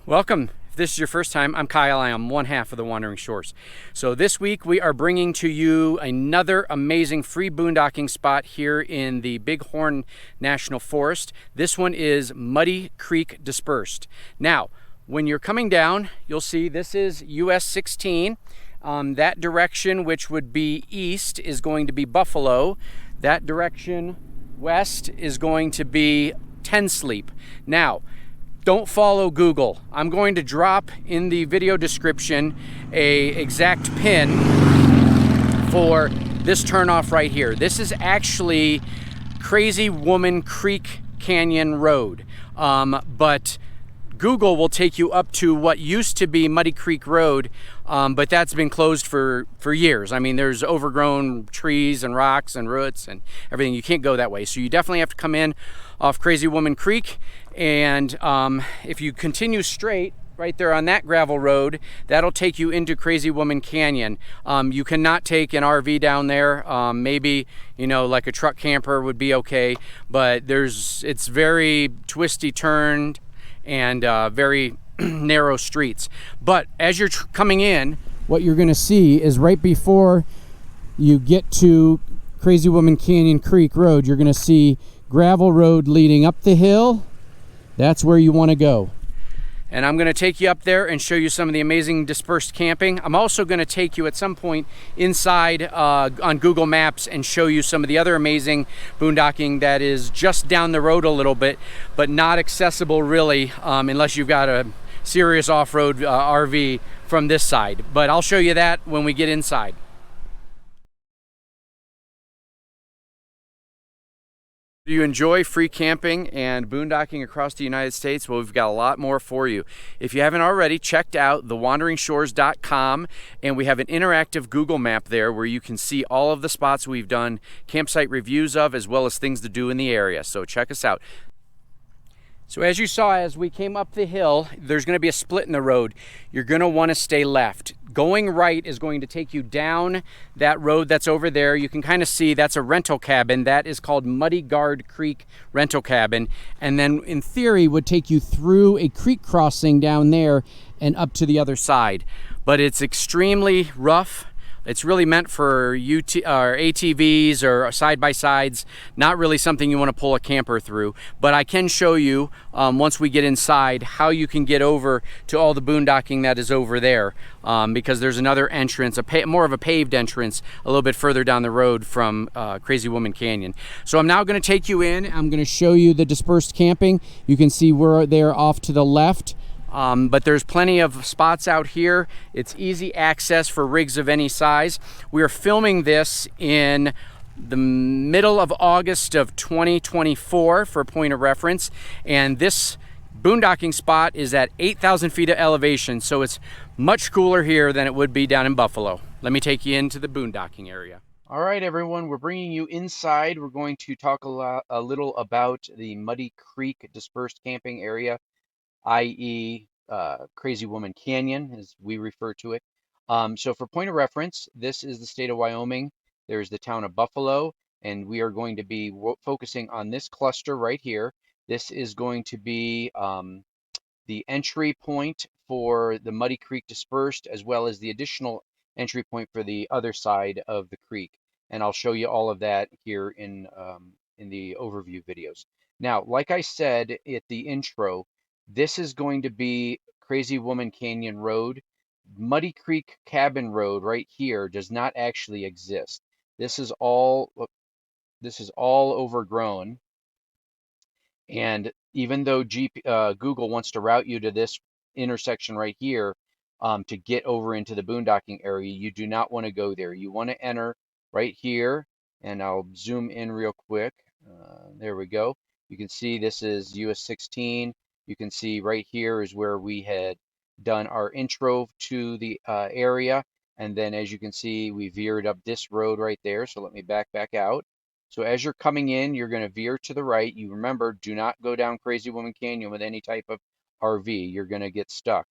Welcome. If this is your first time, I'm Kyle. I am one half of the Wandering Shores. So this week we are bringing to you another amazing free boondocking spot here in the Bighorn National Forest. This one is Muddy Creek Dispersed. Now, when you're coming down, you'll see this is US 16. That direction, which would be east, is going to be Buffalo. That direction west is going to be Ten Sleep. Now, don't follow Google. I'm going to drop in the video description a exact pin for this turnoff right here. This is actually Crazy Woman Creek Canyon Road, but Google will take you up to what used to be Muddy Creek Road, but that's been closed for years. I mean, there's overgrown trees and rocks and roots and everything. You can't go that way. So you definitely have to come in off Crazy Woman Creek. And if you continue straight right there on that gravel road, that'll take you into Crazy Woman Canyon. You cannot take an RV down there. Maybe, like a truck camper would be okay, but it's very twisty turned and very narrow streets. But as you're coming in, what you're gonna see is right before you get to Crazy Woman Canyon Creek Road, you're gonna see gravel road leading up the hill. That's where you want to go. And I'm going to take you up there and show you some of the amazing dispersed camping. I'm also going to take you at some point inside on Google Maps and show you some of the other amazing boondocking that is just down the road a little bit, but not accessible really unless you've got a serious off-road RV from this side. But I'll show you that when we get inside. Do you enjoy free camping and boondocking across the United States? Well, we've got a lot more for you. If you haven't already, checked out thewanderingsshores.com, and we have an interactive Google map there where you can see all of the spots we've done campsite reviews of, as well as things to do in the area. So check us out. So as you saw, as we came up the hill, there's going to be a split in the road. You're going to want to stay left. Going right is going to take you down that road that's over there. You can kind of see that's a rental cabin. That is called Muddy Creek Rental Cabin. And then in theory would take you through a creek crossing down there and up to the other side. But it's extremely rough. It's really meant for ATVs or side-by-sides, not really something you want to pull a camper through. But I can show you, once we get inside, how you can get over to all the boondocking that is over there, because there's another entrance, more of a paved entrance, a little bit further down the road from Crazy Woman Canyon. So I'm now going to take you in. I'm going to show you the dispersed camping. You can see we're there off to the left. But there's plenty of spots out here. It's easy access for rigs of any size. We are filming this in the middle of August of 2024 for a point of reference, and this boondocking spot is at 8,000 feet of elevation, so it's much cooler here than it would be down in Buffalo. Let me take you into the boondocking area. All right, everyone, we're bringing you inside. We're going to talk a little about the Muddy Creek Dispersed Camping area, i.e. Crazy Woman Canyon, as we refer to it. So for point of reference, this is the state of Wyoming. There's the town of Buffalo, and we are going to be focusing on this cluster right here. This is going to be the entry point for the Muddy Creek Dispersed, as well as the additional entry point for the other side of the creek. And I'll show you all of that here in the overview videos. Now, like I said at the intro, this is going to be Crazy Woman Canyon Road. Muddy Creek Cabin Road right here does not actually exist. This is all overgrown. And even though Google wants to route you to this intersection right here to get over into the boondocking area, you do not want to go there. You want to enter right here, and I'll zoom in real quick. There we go. You can see this is US 16. You can see right here is where we had done our intro to the area. And then as you can see, we veered up this road right there. So let me back out. So as you're coming in, you're going to veer to the right. You remember, do not go down Crazy Woman Canyon with any type of RV. You're going to get stuck.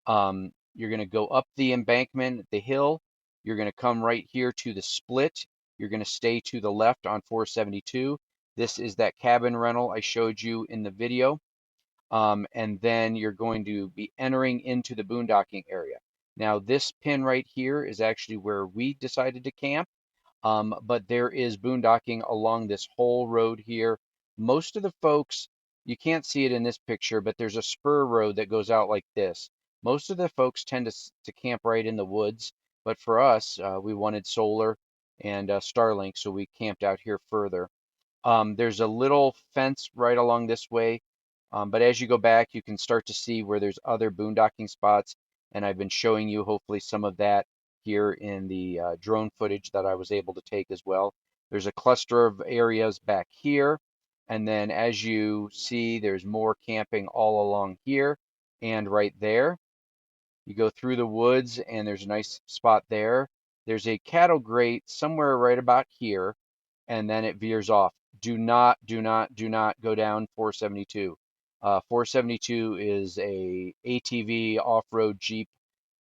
You're going to go up the embankment, the hill. You're going to come right here to the split. You're going to stay to the left on 472. This is that cabin rental I showed you in the video. and then you're going to be entering into the boondocking area. Now, this pin right here is actually where we decided to camp, but there is boondocking along this whole road here. Most of the folks, you can't see it in this picture, but there's a spur road that goes out like this. Most of the folks tend to camp right in the woods, but for us, we wanted solar and Starlink, so we camped out here further. There's a little fence right along this way, but as you go back, you can start to see where there's other boondocking spots, and I've been showing you hopefully some of that here in the drone footage that I was able to take as well. There's a cluster of areas back here, and then as you see, there's more camping all along here and right there. You go through the woods, and there's a nice spot there. There's a cattle grate somewhere right about here, and then it veers off. Do not go down 472. 472 is a ATV off-road Jeep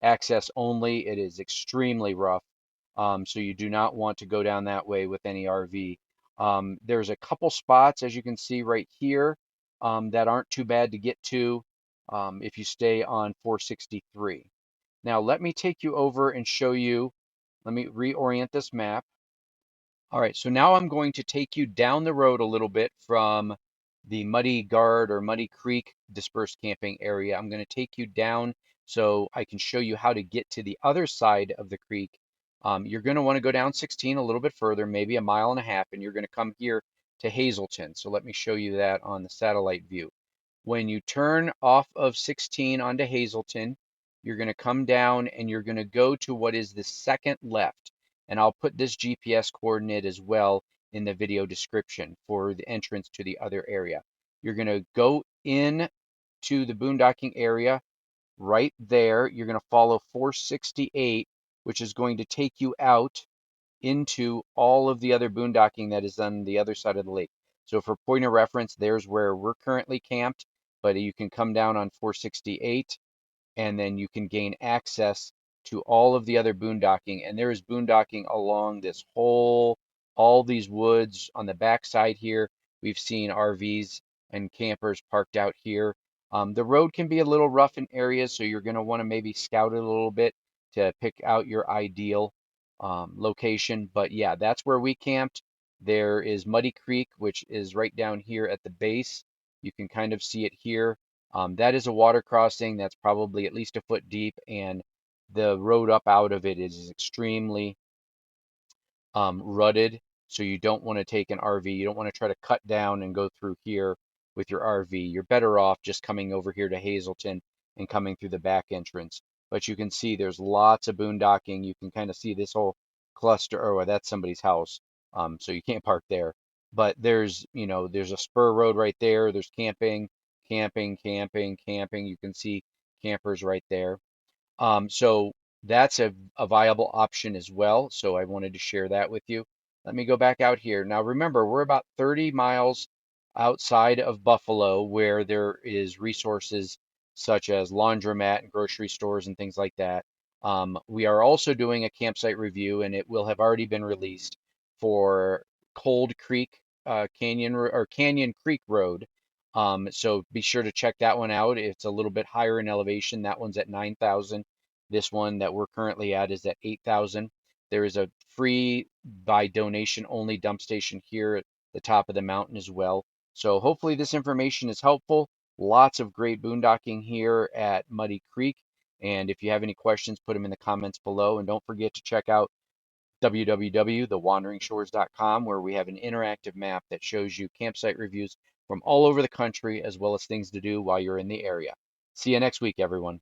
access only. It is extremely rough, so you do not want to go down that way with any RV. There's a couple spots, as you can see right here, that aren't too bad to get to if you stay on 463. Now let me take you over and show you. Let me reorient this map. All right, so now I'm going to take you down the road a little bit from the Muddy Guard or Muddy Creek Dispersed camping area. I'm going to take you down so I can show you how to get to the other side of the creek. You're going to want to go down 16 a little bit further, maybe a mile and a half, and you're going to come here to Hazelton. So let me show you that on the satellite view. When you turn off of 16 onto Hazelton, you're going to come down and you're going to go to what is the second left. And I'll put this GPS coordinate as well in the video description for the entrance to the other area. You're going to go in to the boondocking area right there. You're going to follow 468, which is going to take you out into all of the other boondocking that is on the other side of the lake. So for point of reference, there's where we're currently camped, but you can come down on 468 and then you can gain access to all of the other boondocking. And there is boondocking along this whole, all these woods on the backside here. We've seen RVs and campers parked out here. The road can be a little rough in areas, so you're going to want to maybe scout it a little bit to pick out your ideal location. But yeah, that's where we camped. There is Muddy Creek, which is right down here at the base. You can kind of see it here. That is a water crossing that's probably at least a foot deep, and the road up out of it is extremely rutted. So you don't want to take an RV. You don't want to try to cut down and go through here with your RV. You're better off just coming over here to Hazelton and coming through the back entrance. But you can see there's lots of boondocking. You can kind of see this whole cluster. Oh, well, that's somebody's house. So you can't park there. But there's, there's a spur road right there. There's camping, camping, camping, camping. You can see campers right there. So that's a viable option as well. So I wanted to share that with you. Let me go back out here. Now remember, we're about 30 miles outside of Buffalo where there is resources such as laundromat and grocery stores and things like that. We are also doing a campsite review, and it will have already been released for Cold Creek Canyon Creek Road. So be sure to check that one out. It's a little bit higher in elevation. That one's at 9,000. This one that we're currently at is at 8,000. There is a free by donation only dump station here at the top of the mountain as well. So hopefully this information is helpful. Lots of great boondocking here at Muddy Creek. And if you have any questions, put them in the comments below. And don't forget to check out www.thewandering-shores.com, where we have an interactive map that shows you campsite reviews from all over the country, as well as things to do while you're in the area. See you next week, everyone.